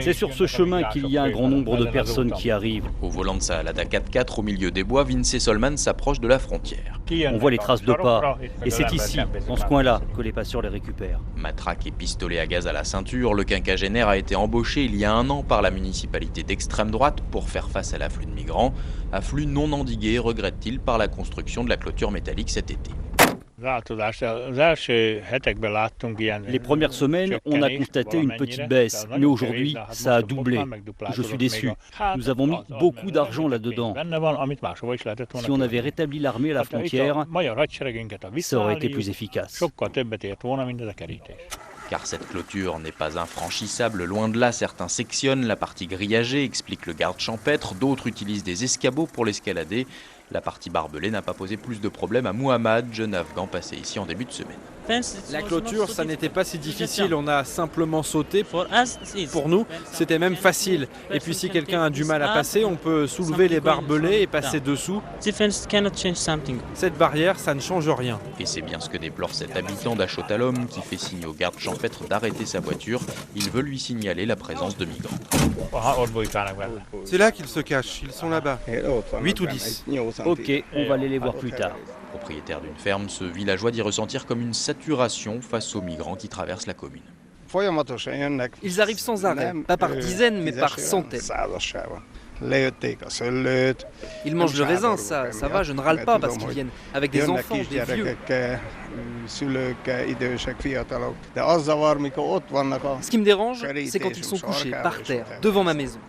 C'est sur ce chemin qu'il y a un grand nombre de personnes qui arrivent. Au volant de sa Lada 4x4 au milieu des bois, Vince Solman s'approche de la frontière. On voit les traces de pas, et c'est ici, dans ce coin-là, que les passeurs les récupèrent. Matraque et pistolet à gaz à la ceinture, le quinquagénaire a été embauché il y a 1 an par la municipalité d'extrême droite pour faire face à l'afflux de migrants. Afflux non endigué, regrette-t-il, par la construction de la clôture métallique cet été. Les premières semaines, on a constaté une petite baisse, mais aujourd'hui, ça a doublé. Je suis déçu. Nous avons mis beaucoup d'argent là-dedans. Si on avait rétabli l'armée à la frontière, ça aurait été plus efficace. Car cette clôture n'est pas infranchissable, loin de là, certains sectionnent la partie grillagée, explique le garde champêtre, d'autres utilisent des escabeaux pour l'escalader. La partie barbelée n'a pas posé plus de problèmes à Muhammad, jeune afghan passé ici en début de semaine. La clôture, ça n'était pas si difficile, on a simplement sauté. Pour nous, c'était même facile. Et puis si quelqu'un a du mal à passer, on peut soulever les barbelés et passer dessous. Cette barrière, ça ne change rien. Et c'est bien ce que déplore cet habitant d'Achotalom qui fait signe au garde champêtre d'arrêter sa voiture. Il veut lui signaler la présence de migrants. C'est là qu'ils se cachent, ils sont là-bas. 8 ou 10. Ok, on va aller les voir plus tard. Propriétaire d'une ferme, ce villageois dit ressentir comme une saturation face aux migrants qui traversent la commune. Ils arrivent sans arrêt, pas par dizaines mais par centaines. Ils mangent le raisin, ça va, je ne râle pas parce qu'ils viennent avec des enfants, des vieux. Ce qui me dérange, c'est quand ils sont couchés par terre, devant ma maison.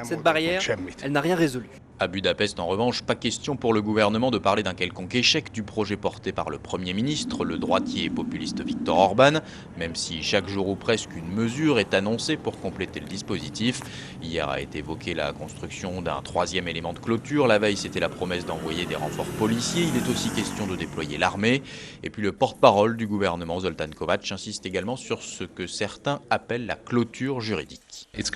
Cette barrière, elle n'a rien résolu. À Budapest, en revanche, pas question pour le gouvernement de parler d'un quelconque échec du projet porté par le Premier ministre, le droitier et populiste Viktor Orban, même si chaque jour ou presque une mesure est annoncée pour compléter le dispositif. Hier a été évoquée la construction d'un 3e élément de clôture, la veille c'était la promesse d'envoyer des renforts policiers, il est aussi question de déployer l'armée. Et puis le porte-parole du gouvernement, Zoltán Kovács, insiste également sur ce que certains appellent la clôture juridique. C'est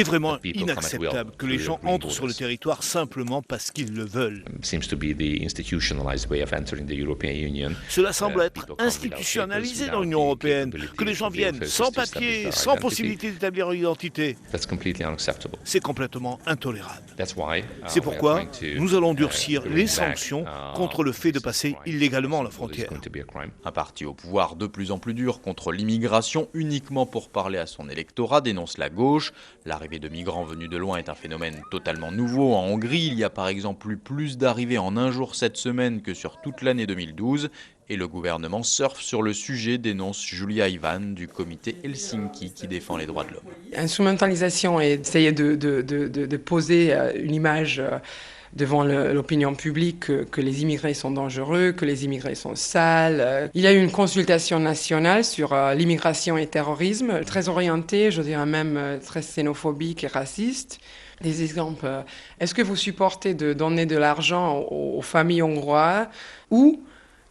vraiment inacceptable que les gens entrent sur le territoire simplement parce qu'ils le veulent. Cela semble être institutionnalisé dans l'Union européenne, que les gens viennent sans papier, sans possibilité d'établir une identité. C'est complètement intolérable. C'est pourquoi nous allons durcir les sanctions contre le fait de passer illégalement la frontière. Un parti au pouvoir de plus en plus dur contre l'immigration, uniquement pour parler à son électorat, dénonce la gauche. L'arrivée de migrants venus de loin est un phénomène totalement nouveau. En Hongrie, il y a par exemple eu plus d'arrivées en un jour cette semaine que sur toute l'année 2012. Et le gouvernement surfe sur le sujet, dénonce Julia Ivan du comité Helsinki qui défend les droits de l'homme. Instrumentalisation et essayer de poser une image devant l'opinion publique que les immigrés sont dangereux, que les immigrés sont sales. Il y a eu une consultation nationale sur l'immigration et le terrorisme, très orientée, je dirais même très xénophobique et raciste. Des exemples, est-ce que vous supportez de donner de l'argent aux familles hongroises ou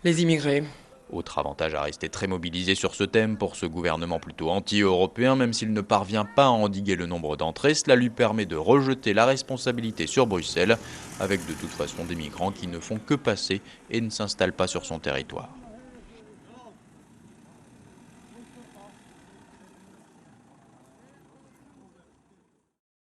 les immigrés ? Autre avantage à rester très mobilisé sur ce thème pour ce gouvernement plutôt anti-européen, même s'il ne parvient pas à endiguer le nombre d'entrées, cela lui permet de rejeter la responsabilité sur Bruxelles, avec de toute façon des migrants qui ne font que passer et ne s'installent pas sur son territoire.